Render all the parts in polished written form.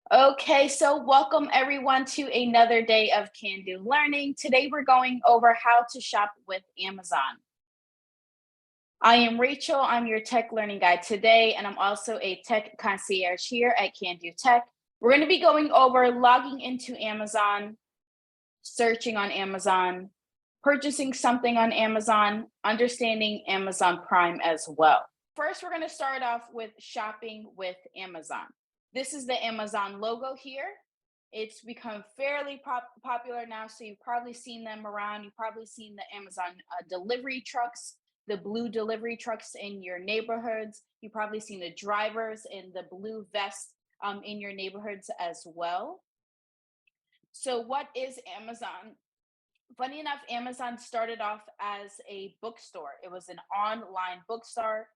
Okay, so welcome everyone to another day of Candoo Learning. Today we're going over how to shop with Amazon. I am Rachel, I'm your tech learning guide today, and I'm also a tech concierge here at Candoo Tech. We're going to be going over logging into Amazon, searching on Amazon, purchasing something on Amazon, understanding Amazon Prime as well. First, we're going to start off with shopping with Amazon. This is the Amazon logo here. It's become fairly popular now, so you've probably seen them around. You've probably seen the Amazon delivery trucks, the blue delivery trucks in your neighborhoods. You've probably seen the drivers in the blue vest in your neighborhoods as well. So, what is Amazon? Funny enough, Amazon started off as a bookstore. It was an online bookstore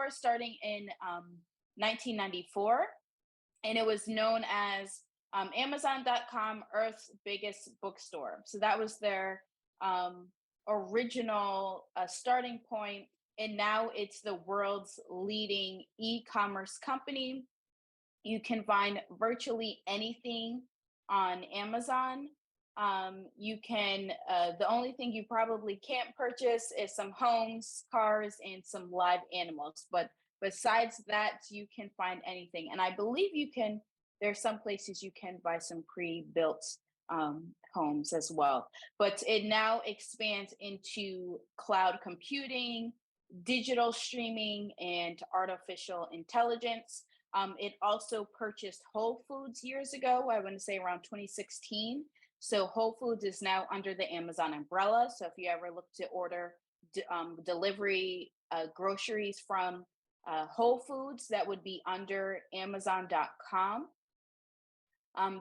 starting in 1994, and it was known as Amazon.com, Earth's biggest bookstore. So that was their original starting point, and now it's the world's leading e-commerce company. You can find virtually anything on Amazon. The only thing you probably can't purchase is some homes, cars, and some live animals. But besides that, you can find anything. And I believe there's some places you can buy some pre-built homes as well. But it now expands into cloud computing, digital streaming, and artificial intelligence. It also purchased Whole Foods years ago, I want to say around 2016. So Whole Foods is now under the Amazon umbrella. So if you ever look to order delivery groceries from Whole Foods, that would be under Amazon.com.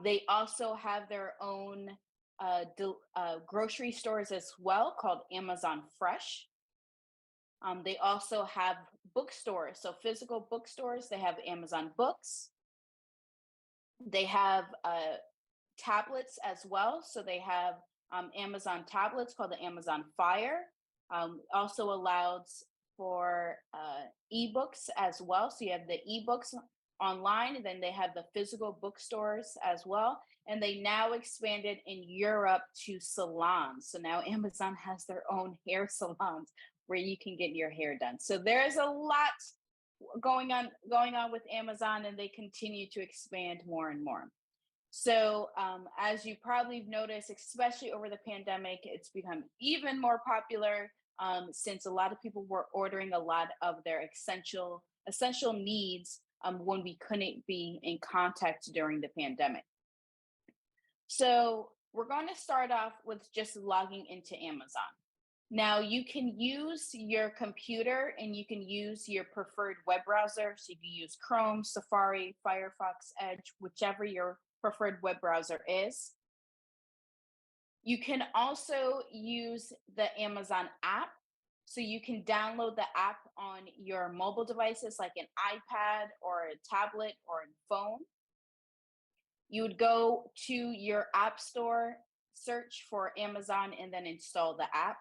They also have their own grocery stores as well called Amazon Fresh. They also have bookstores, so physical bookstores. They have Amazon Books. They have tablets as well. So they have Amazon tablets called the Amazon Fire. Also allows for ebooks as well. So you have the ebooks online, and then they have the physical bookstores as well. And they now expanded in Europe to salons. So now Amazon has their own hair salons where you can get your hair done. So there's a lot going on with Amazon, and they continue to expand more and more. So, as you probably noticed, especially over the pandemic, it's become even more popular since a lot of people were ordering a lot of their essential needs when we couldn't be in contact during the pandemic. So, we're going to start off with just logging into Amazon. Now, you can use your computer and you can use your preferred web browser. So, you can use Chrome, Safari, Firefox, Edge, whichever your preferred web browser is. You can also use the Amazon app. So, you can download the app on your mobile devices like an iPad or a tablet or a phone. You would go to your app store, search for Amazon, and then install the app.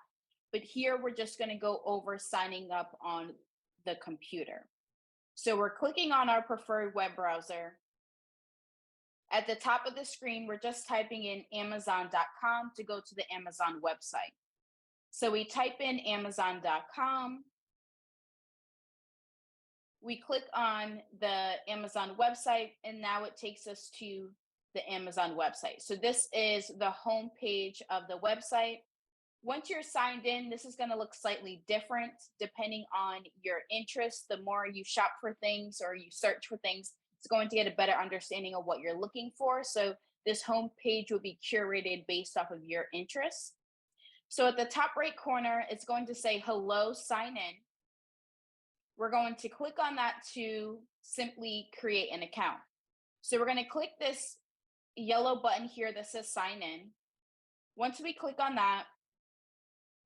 But here we're just going to go over signing up on the computer. So we're clicking on our preferred web browser. At the top of the screen, we're just typing in Amazon.com to go to the Amazon website. So we type in Amazon.com. We click on the Amazon website, and now it takes us to the Amazon website. So this is the home page of the website. Once you're signed in, this is going to look slightly different depending on your interests. The more you shop for things or you search for things, it's going to get a better understanding of what you're looking for. So this home page will be curated based off of your interests. So at the top right corner, it's going to say hello, sign in. We're going to click on that to simply create an account. So we're going to click this yellow button here that says sign in. Once we click on that,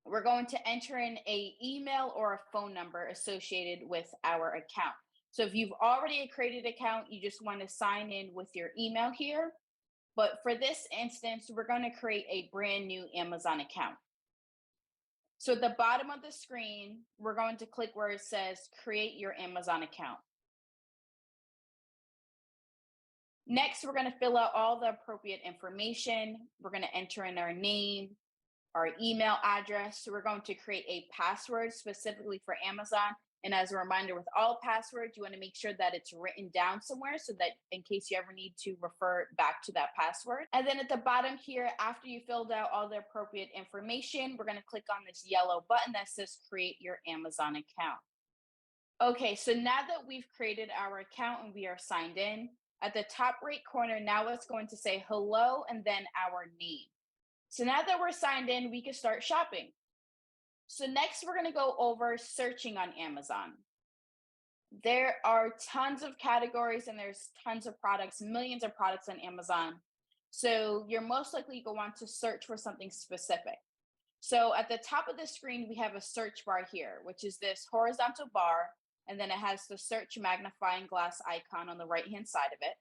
we're going to enter in an email or a phone number associated with our account. So if you've already created an account, you just want to sign in with your email here. But for this instance, we're going to create a brand new Amazon account. So at the bottom of the screen, we're going to click where it says create your Amazon account. Next, we're going to fill out all the appropriate information. We're going to enter in our name, our email address. So we're going to create a password specifically for Amazon. And as a reminder, with all passwords, you want to make sure that it's written down somewhere so that in case you ever need to refer back to that password. And then at the bottom here, after you filled out all the appropriate information, we're going to click on this yellow button that says create your Amazon account. Okay, so now that we've created our account and we are signed in, at the top right corner, now it's going to say hello and then our name. So now that we're signed in, we can start shopping. So next, we're going to go over searching on Amazon. There are tons of categories and there's tons of products, millions of products on Amazon. So you're most likely going to want to search for something specific. So at the top of the screen, we have a search bar here, which is this horizontal bar, and then it has the search magnifying glass icon on the right-hand side of it.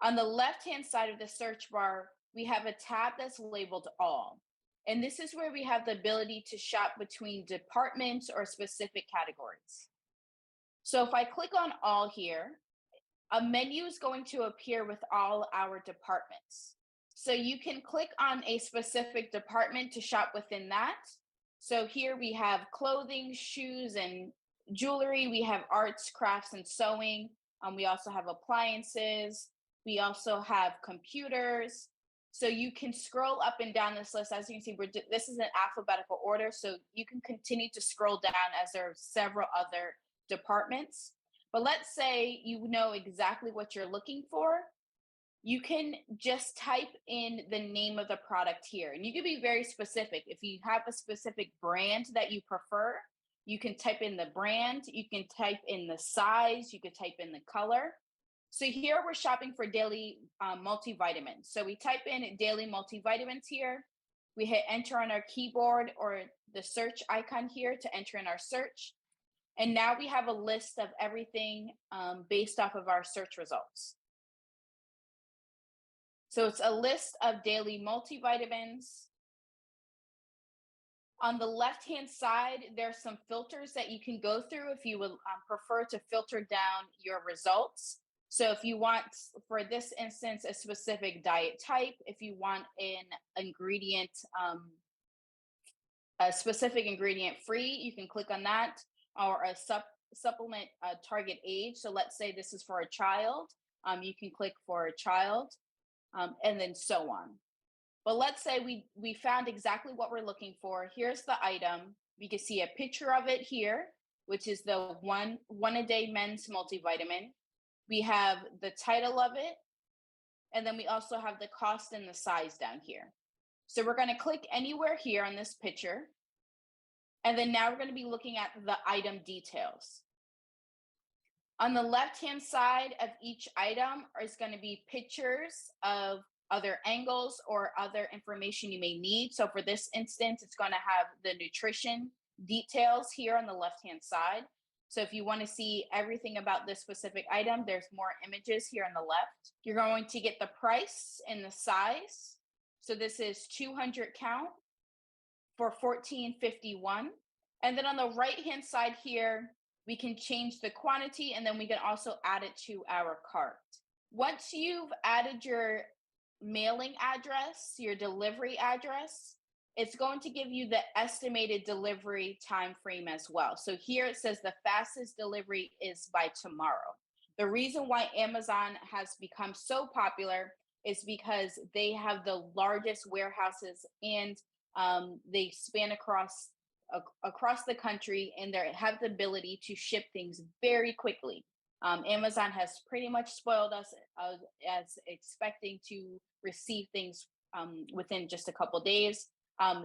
On the left-hand side of the search bar, we have a tab that's labeled all. And this is where we have the ability to shop between departments or specific categories. So if I click on all here, a menu is going to appear with all our departments. So you can click on a specific department to shop within that. So here we have clothing, shoes, and jewelry. We have arts, crafts, and sewing. We also have appliances. We also have computers. So you can scroll up and down this list. As you can see, this is an alphabetical order. So you can continue to scroll down as there are several other departments. But let's say you know exactly what you're looking for. You can just type in the name of the product here. And you can be very specific. If you have a specific brand that you prefer, you can type in the brand, you can type in the size, you could type in the color. So here we're shopping for daily multivitamins. So we type in daily multivitamins here. We hit enter on our keyboard or the search icon here to enter in our search. And now we have a list of everything based off of our search results. So it's a list of daily multivitamins. On the left-hand side, there's some filters that you can go through if you would prefer to filter down your results. So if you want, for this instance, a specific diet type, if you want an ingredient, a specific ingredient free, you can click on that, or a supplement target age. So let's say this is for a child, you can click for a child, and then so on. But let's say we found exactly what we're looking for. Here's the item. We can see a picture of it here, which is the one a day men's multivitamin. We have the title of it, and then we also have the cost and the size down here. So we're going to click anywhere here on this picture. And then now we're going to be looking at the item details. On the left-hand side of each item is going to be pictures of other angles or other information you may need. So for this instance, it's going to have the nutrition details here on the left-hand side. So if you want to see everything about this specific item, there's more images here on the left. You're going to get the price and the size. So this is 200 count for $14.51. And then on the right-hand side here, we can change the quantity, and then we can also add it to our cart. Once you've added your mailing address, your delivery address, it's going to give you the estimated delivery time frame as well. So here it says the fastest delivery is by tomorrow. The reason why Amazon has become so popular is because they have the largest warehouses, and they span across the country, and they have the ability to ship things very quickly. Amazon has pretty much spoiled us as expecting to receive things within just a couple days.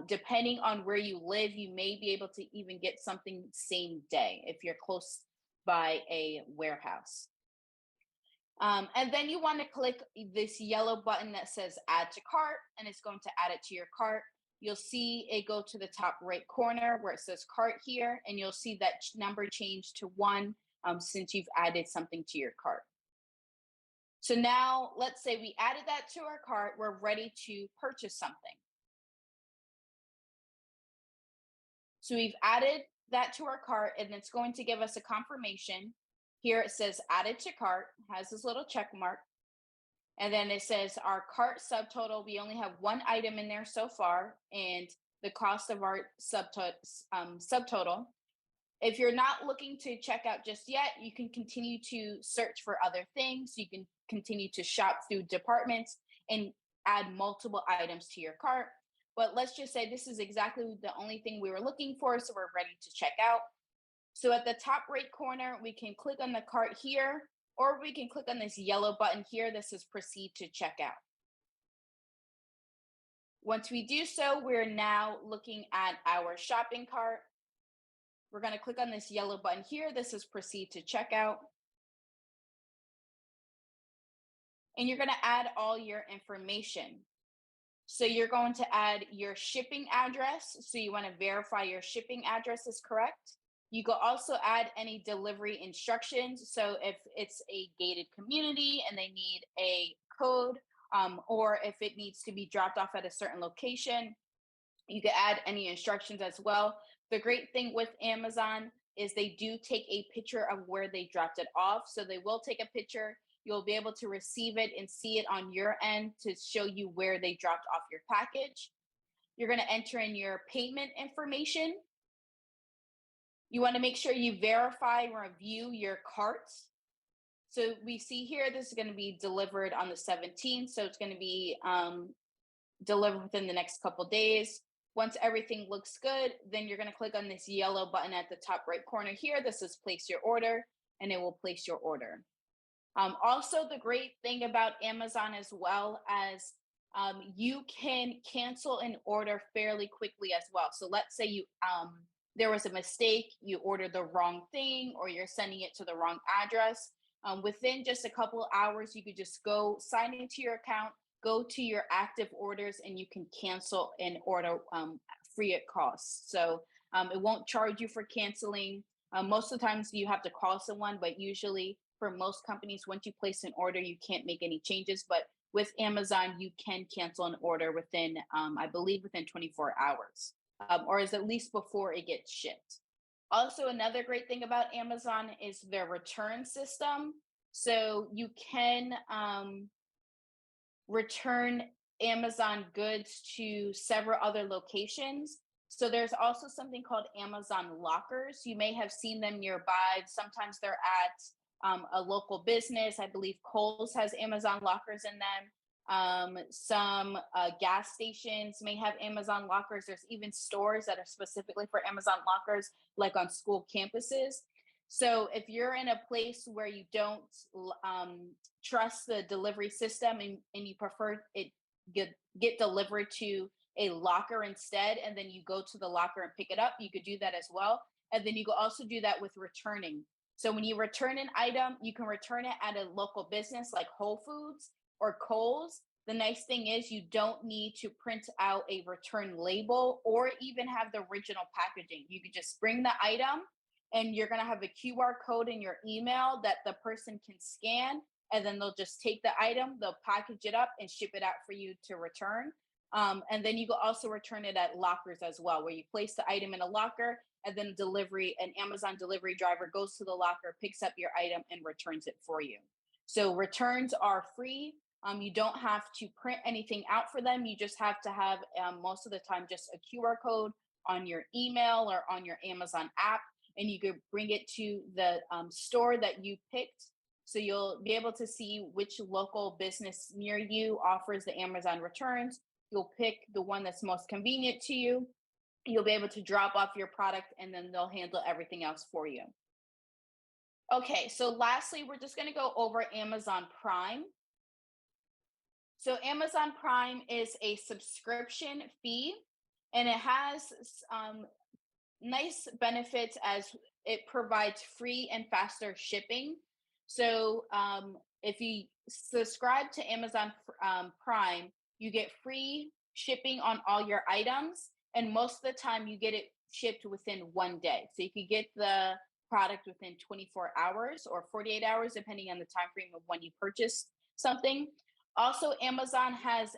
Depending on where you live, you may be able to even get something same day if you're close by a warehouse. And then you want to click this yellow button that says add to cart, and it's going to add it to your cart. You'll see it go to the top right corner where it says cart here, and you'll see that number change to 1 since you've added something to your cart. So now let's say we added that to our cart, we're ready to purchase something. So we've added that to our cart, and it's going to give us a confirmation. Here it says added to cart, has this little check mark. And then it says our cart subtotal. We only have one item in there so far, and the cost of our subtotal. If you're not looking to check out just yet, you can continue to search for other things. You can continue to shop through departments and add multiple items to your cart. But let's just say this is exactly the only thing we were looking for, so we're ready to check out. So at the top right corner, we can click on the cart here, or we can click on this yellow button here. This is proceed to checkout. Once we do so, we're now looking at our shopping cart. We're going to click on this yellow button here. This is proceed to checkout. And you're going to add all your information. So you're going to add your shipping address. So you want to verify your shipping address is correct. You can also add any delivery instructions. So if it's a gated community and they need a code, or if it needs to be dropped off at a certain location, you can add any instructions as well. The great thing with Amazon is they do take a picture of where they dropped it off. So they will take a picture. You'll be able to receive it and see it on your end to show you where they dropped off your package. You're going to enter in your payment information. You want to make sure you verify and review your cart. So we see here, this is going to be delivered on the 17th. So it's going to be delivered within the next couple days. Once everything looks good, then you're going to click on this yellow button at the top right corner here. This is place your order, and it will place your order. Also, the great thing about Amazon as well as you can cancel an order fairly quickly as well. So let's say you there was a mistake, you ordered the wrong thing, or you're sending it to the wrong address. Within just a couple of hours, you could just go sign into your account, go to your active orders, and you can cancel an order free of cost. So it won't charge you for canceling. Most of the times you have to call someone, but usually for most companies, once you place an order, you can't make any changes. But with Amazon, you can cancel an order within, I believe, within 24 hours, or is at least before it gets shipped. Also, another great thing about Amazon is their return system. So you can return Amazon goods to several other locations. So there's also something called Amazon lockers. You may have seen them nearby. Sometimes they're at a local business. I believe Kohl's has Amazon lockers in them. Some gas stations may have Amazon lockers. There's even stores that are specifically for Amazon lockers, like on school campuses. So if you're in a place where you don't trust the delivery system and you prefer it get delivered to a locker instead, and then you go to the locker and pick it up, you could do that as well. And then you could also do that with returning. So when you return an item, you can return it at a local business like Whole Foods or Kohl's. The nice thing is you don't need to print out a return label or even have the original packaging. You could just bring the item, and you're going to have a QR code in your email that the person can scan, and then they'll just take the item, they'll package it up and ship it out for you to return. And then you can also return it at lockers as well, where you place the item in a locker, and then an Amazon delivery driver goes to the locker, picks up your item, and returns it for you. So returns are free. You don't have to print anything out for them. You just have to have, most of the time, just a QR code on your email or on your Amazon app, and you could bring it to the store that you picked. So you'll be able to see which local business near you offers the Amazon returns. You'll pick the one that's most convenient to you. You'll be able to drop off your product, and then they'll handle everything else for you. Okay, so lastly, we're just going to go over Amazon Prime. So Amazon Prime is a subscription fee, and it has nice benefits as it provides free and faster shipping. So if you subscribe to Amazon Prime, you get free shipping on all your items, and most of the time you get it shipped within 1 day. So you could get the product within 24 hours or 48 hours, depending on the time frame of when you purchase something. Also, Amazon has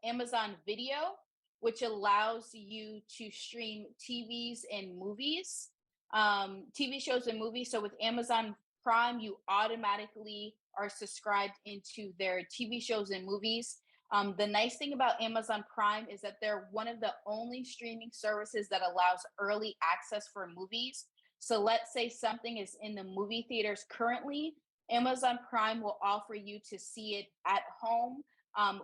Amazon Video, which allows you to stream TVs and movies, TV shows and movies. So with Amazon Prime, you automatically are subscribed into their TV shows and movies. The nice thing about Amazon Prime is that they're one of the only streaming services that allows early access for movies. So let's say something is in the movie theaters currently, Amazon Prime will offer you to see it at home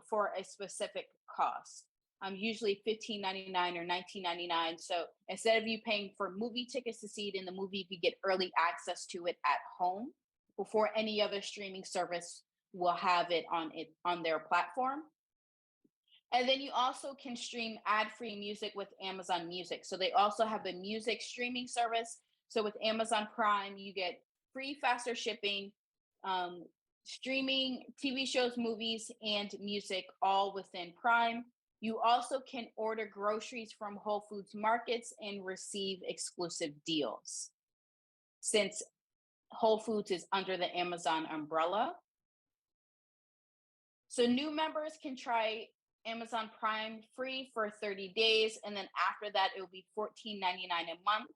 for a specific cost. Usually $15.99 or $19.99. So instead of you paying for movie tickets to see it in the movie, you get early access to it at home before any other streaming service will have it on their platform. And then you also can stream ad-free music with Amazon Music. So they also have a music streaming service. So with Amazon Prime, you get free, faster shipping, streaming TV shows, movies, and music all within Prime. You also can order groceries from Whole Foods markets and receive exclusive deals. Since Whole Foods is under the Amazon umbrella. So new members can try Amazon Prime free for 30 days. And then after that, it will be $14.99 a month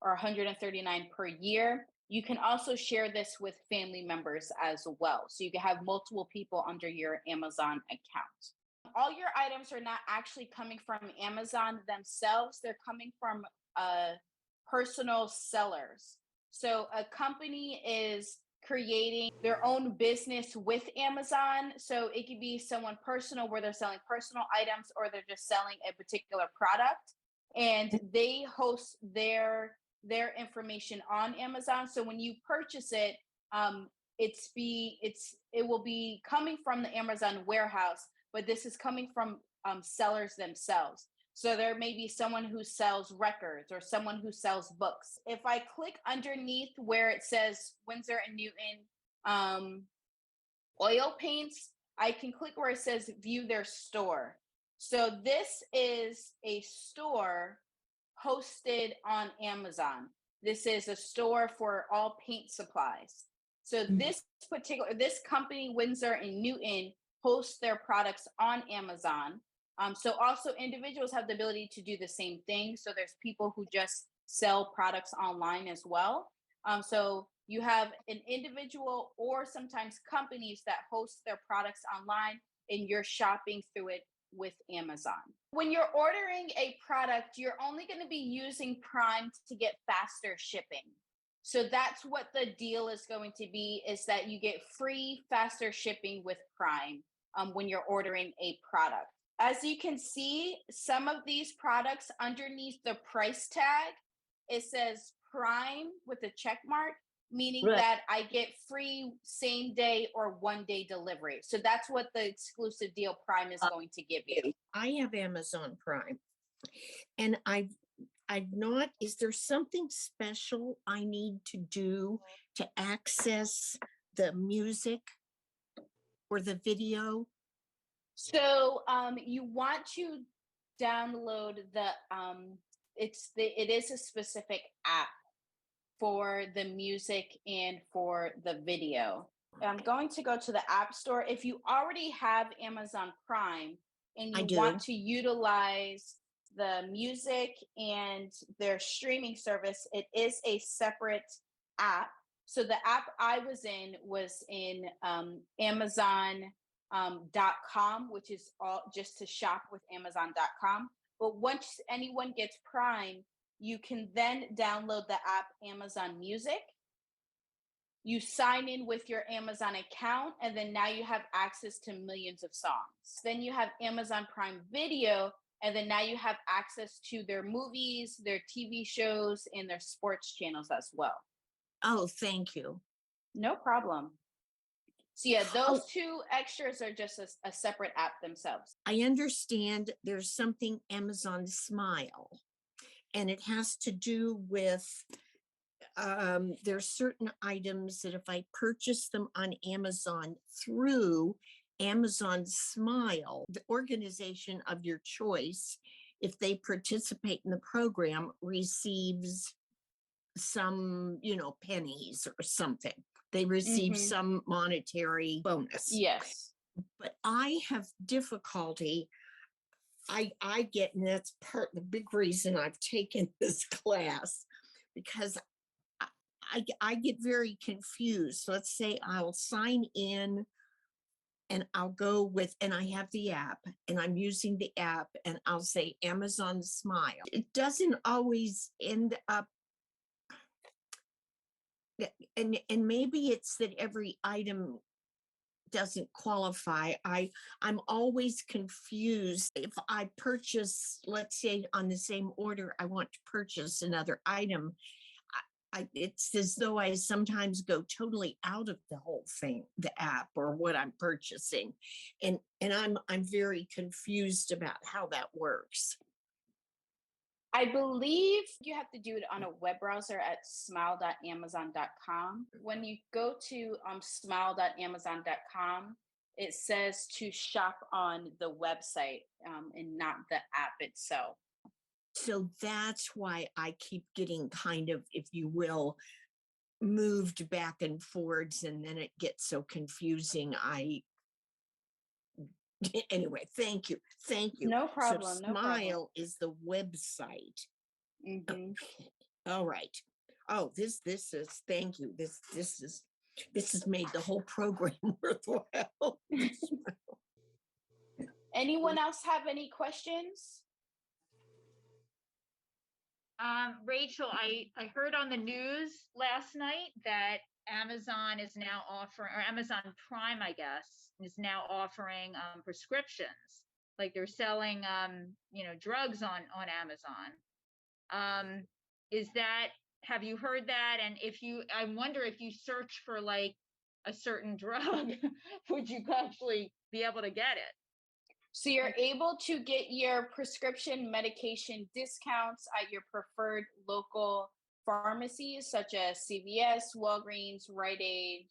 or $139 per year. You can also share this with family members as well. So you can have multiple people under your Amazon account. All your items are not actually coming from Amazon themselves. They're coming from personal sellers. So a company is creating their own business with Amazon. So it could be someone personal where they're selling personal items or they're just selling a particular product and they host their information on Amazon. So when you purchase it, it will be coming from the Amazon warehouse, but this is coming from sellers themselves. So there may be someone who sells records or someone who sells books. If I click underneath where it says Winsor & Newton oil paints, I can click where it says view their store. So this is a store hosted on Amazon. This is a store for all paint supplies. So this company, Winsor & Newton, hosts their products on Amazon. So also individuals have the ability to do the same thing. So there's people who just sell products online as well. So you have an individual or sometimes companies that host their products online and you're shopping through it with Amazon. When you're ordering a product, you're only going to be using Prime to get faster shipping. So that's what the deal is going to be, is that you get free, faster shipping with Prime when you're ordering a product. As you can see, some of these products underneath the price tag, it says Prime with a check mark, meaning that I get free same day or 1 day delivery. So that's what the exclusive deal Prime is going to give you. I have Amazon Prime and I've not, is there something special I need to do to access the music or the video? So you want to download it is a specific app for the music and for the video. I'm going to go to the App Store. If you already have Amazon Prime and you want to utilize the music and their streaming service, it is a separate app. So the app I was in Amazon.com, which is all just to shop with Amazon.com. But once anyone gets Prime, you can then download the app Amazon Music. You sign in with your Amazon account, and then now you have access to millions of songs. Then you have Amazon Prime Video, and then now you have access to their movies, their TV shows, and their sports channels as well. Oh, thank you. No problem. So yeah, those two extras are just a separate app themselves. I understand there's something Amazon Smile, and it has to do with there's certain items that if I purchase them on Amazon through Amazon Smile, the organization of your choice, if they participate in the program, receives some, pennies or something. They receive some monetary bonus. Yes. But I have difficulty. I get, and that's the big reason I've taken this class, because I get very confused. Let's say I'll sign in and I'll go with, and I have the app and I'm using the app and I'll say Amazon Smile. It doesn't always end up, and maybe it's that every item doesn't qualify. I'm always confused. If I purchase, let's say on the same order, I want to purchase another item, it's as though I sometimes go totally out of the whole thing, the app or what I'm purchasing. And I'm very confused about how that works. I believe you have to do it on a web browser at smile.amazon.com. When you go to smile.amazon.com, it says to shop on the website and not the app itself. So that's why I keep getting kind of, if you will, moved back and forwards, and then it gets so confusing. Anyway, thank you. No So problem. No problem. Smile is the website. hmm Okay. All right. Oh, this is, thank you. This has made the whole program worthwhile. Anyone else have any questions? Rachel, I heard on the news last night that Amazon is now offering, or Amazon Prime, I guess, is now offering prescriptions. Like they're selling drugs on Amazon. Is that, have you heard that? And if you, I wonder if you search for like a certain drug, would you actually be able to get it? So you're able to get your prescription medication discounts at your preferred local pharmacies, such as CVS, Walgreens, Rite Aid,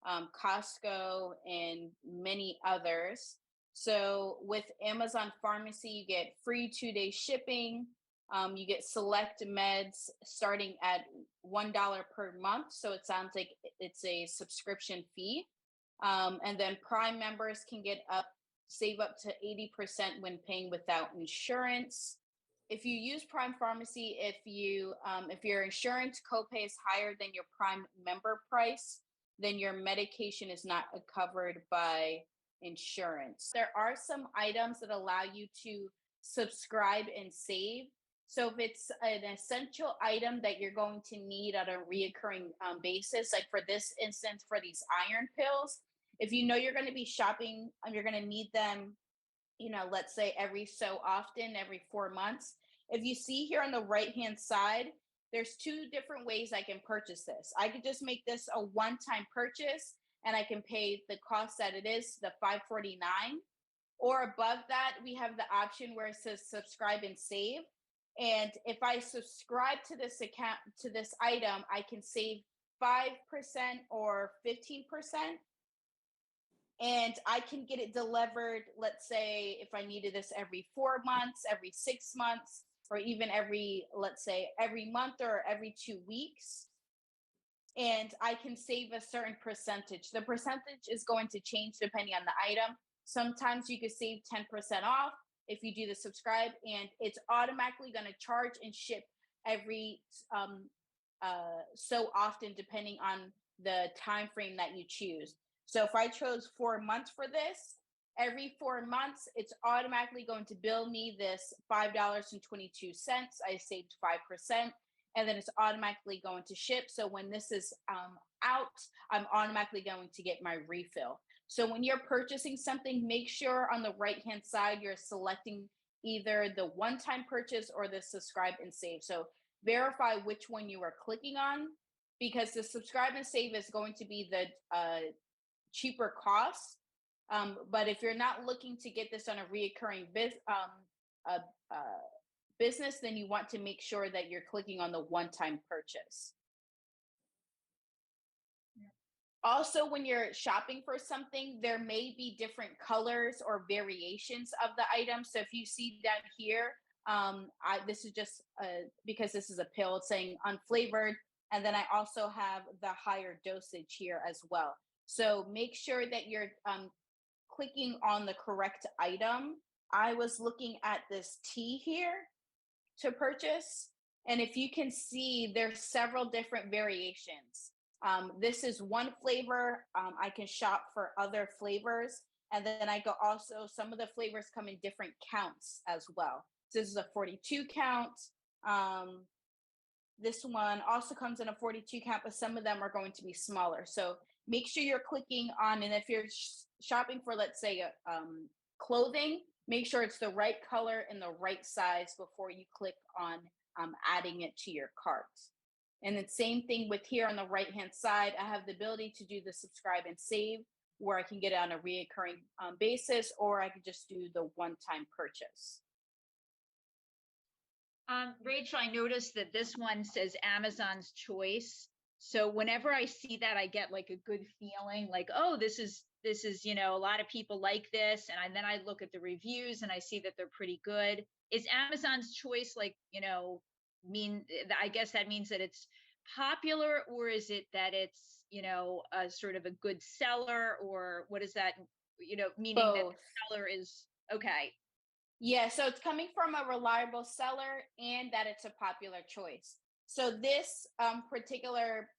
Costco, and many others. So with Amazon Pharmacy, you get free 2-day shipping. You get select meds starting at $1 per month. So it sounds like it's a subscription fee. And then Prime members can save up to 80% when paying without insurance. If you use Prime Pharmacy, if your insurance copay is higher than your Prime member price, then your medication is not covered by insurance. There are some items that allow you to subscribe and save. So if it's an essential item that you're going to need on a reoccurring basis, like for this instance, for these iron pills, if you know you're going to be shopping, you're going to need them, let's say every so often, every 4 months. If you see here on the right-hand side, there's 2 different ways I can purchase this. I could just make this a one-time purchase and I can pay the cost that it is, the $5.49. Or above that, we have the option where it says subscribe and save. And if I subscribe to this account, to this item, I can save 5% or 15%. And I can get it delivered, let's say if I needed this every 4 months, every 6 months, or even let's say every month or every 2 weeks. And I can save a certain percentage. The percentage is going to change depending on the item. Sometimes you could save 10% off if you do the subscribe, and it's automatically going to charge and ship every so often depending on the time frame that you choose. So if I chose 4 months for this, every 4 months, it's automatically going to bill me this $5.22. I saved 5%, and then it's automatically going to ship. So when this is out, I'm automatically going to get my refill. So when you're purchasing something, make sure on the right-hand side, you're selecting either the one-time purchase or the subscribe and save. So verify which one you are clicking on, because the subscribe and save is going to be the cheaper cost. But if you're not looking to get this on a reoccurring business, then you want to make sure that you're clicking on the one-time purchase. Also, when you're shopping for something, there may be different colors or variations of the item. So if you see down here, this is just because this is a pill, it's saying unflavored. And then I also have the higher dosage here as well. So make sure that you're clicking on the correct item. I was looking at this tea here to purchase, And if you can see, there's several different variations. This is one flavor. I can shop for other flavors. And then I go also, some of the flavors come in different counts as well. So this is a 42 count. Um, this one also comes in a 42 count, but some of them are going to be smaller. So make sure you're clicking on, and if you're shopping for, let's say, clothing, make sure it's the right color and the right size before you click on adding it to your cart. And the same thing with here on the right hand side, I have the ability to do the subscribe and save where I can get it on a reoccurring basis, or I could just do the one time purchase. Rachel, I noticed that this one says Amazon's Choice. So whenever I see that, I get like a good feeling, like, oh, this is, a lot of people like this. And then I look at the reviews and I see that they're pretty good. Is Amazon's Choice like, I guess that means that it's popular, or is it that it's, a sort of a good seller, or what is that, meaning that Both. the seller is okay? Yeah, so it's coming from a reliable seller and that it's a popular choice. So this particular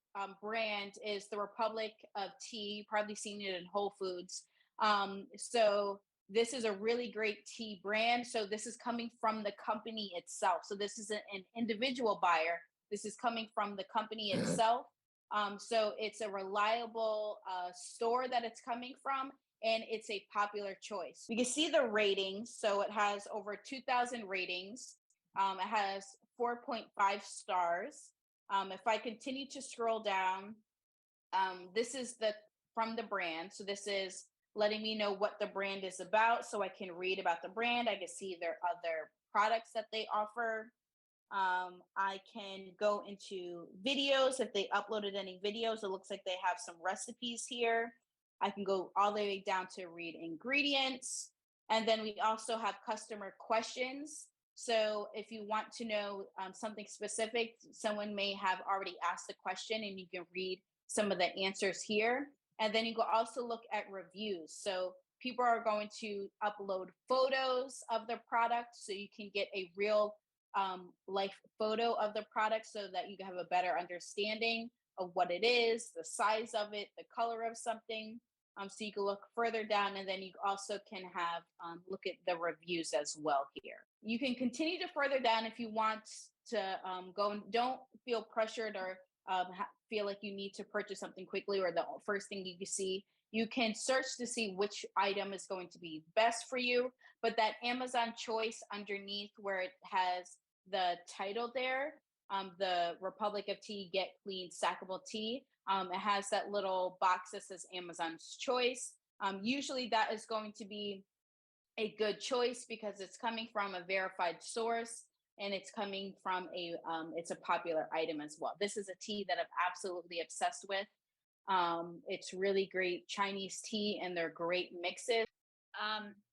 brand is the Republic of Tea. You've probably seen it in Whole Foods. So this is a really great tea brand. So this is coming from the company itself. So this isn't an individual buyer. This is coming from the company itself. So it's a reliable store that it's coming from, and it's a popular choice. You can see the ratings. So it has over 2,000 ratings. It has 4.5 stars. If I continue to scroll down, this is from the brand. So this is letting me know what the brand is about. So I can read about the brand. I can see their other products that they offer. I can go into videos. If they uploaded any videos, it looks like they have some recipes here. I can go all the way down to read ingredients. And then we also have customer questions. So if you want to know something specific, someone may have already asked the question and you can read some of the answers here. And then you can also look at reviews. So people are going to upload photos of the product so you can get a real life photo of the product so that you can have a better understanding of what it is, the size of it, the color of something. So you can look further down, and then you also can have look at the reviews as well here. You can continue to further down if you want to go, and don't feel pressured or feel like you need to purchase something quickly or the first thing you see. You can search to see which item is going to be best for you, but that Amazon choice underneath where it has the title there, the Republic of Tea, Get Clean, Stackable Tea, it has that little box that says Amazon's Choice. Usually that is going to be a good choice because it's coming from a verified source and it's coming from it's a popular item as well. This is a tea that I'm absolutely obsessed with. It's really great Chinese tea and they're great mixes.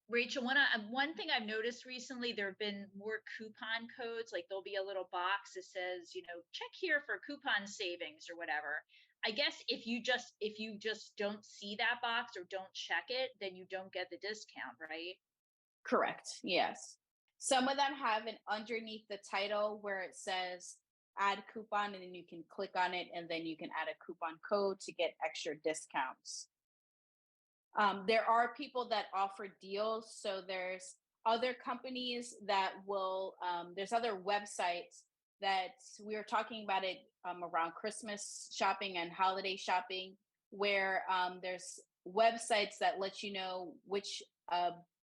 Rachel, one thing I've noticed recently, there have been more coupon codes. Like there'll be a little box that says, check here for coupon savings or whatever. I guess if you just don't see that box or don't check it, then you don't get the discount, right? Correct. Yes. Some of them have an underneath the title where it says add coupon, and then you can click on it and then you can add a coupon code to get extra discounts. There are people that offer deals. So there's other companies that will, there's other websites that we were talking about it around Christmas shopping and holiday shopping, where there's websites that let you know which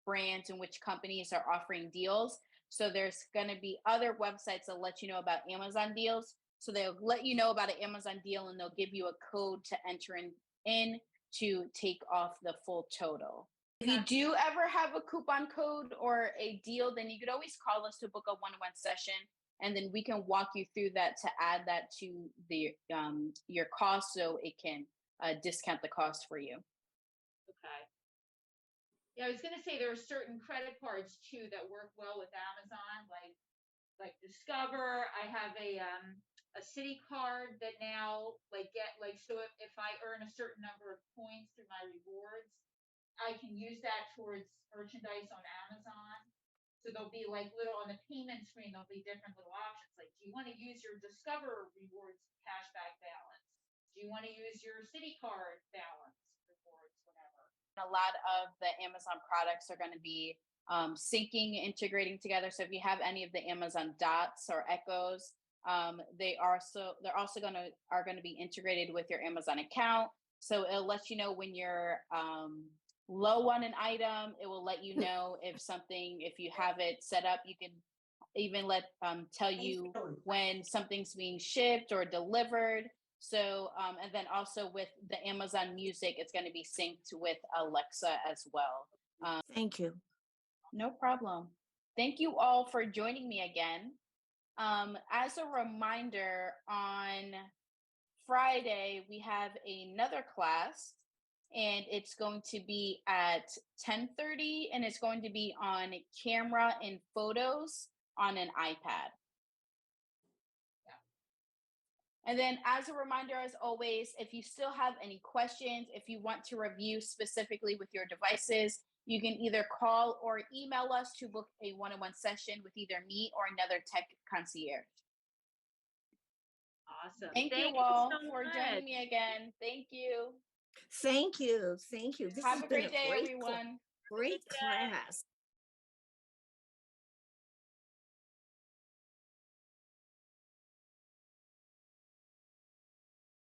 brands and which companies are offering deals. So there's going to be other websites that let you know about Amazon deals. So they'll let you know about an Amazon deal and they'll give you a code to enter in to take off the full total. If you do ever have a coupon code or a deal, then you could always call us to book a one-on-one session, and then we can walk you through that to add that to the your cost so it can discount the cost for you. Okay. Yeah, I was going to say there are certain credit cards too that work well with Amazon, like Discover. I have a city card that now so if I earn a certain number of points through my rewards, I can use that towards merchandise on Amazon. So there'll be like little on the payment screen, there'll be different little options. Like, do you want to use your Discover rewards cashback balance? Do you want to use your City Card balance rewards, whatever? A lot of the Amazon products are going to be syncing, integrating together. So if you have any of the Amazon Dots or Echoes, they're also going to be integrated with your Amazon account. So it'll let you know when you're low on an item. It will let you know if you have it set up. You can even tell you when something's being shipped or delivered. So, and then also with the Amazon Music, it's going to be synced with Alexa as well. Thank you. No problem. Thank you all for joining me again. As a reminder, on Friday, we have another class, and it's going to be at 10:30, and it's going to be on camera and photos on an iPad. And then as a reminder, as always, if you still have any questions, if you want to review specifically with your devices, you can either call or email us to book a one-on-one session with either me or another tech concierge. Awesome. Thank you all so for much. joining me again. Thank you. Thank you. Thank you. This Have has a been great day, everyone. great class.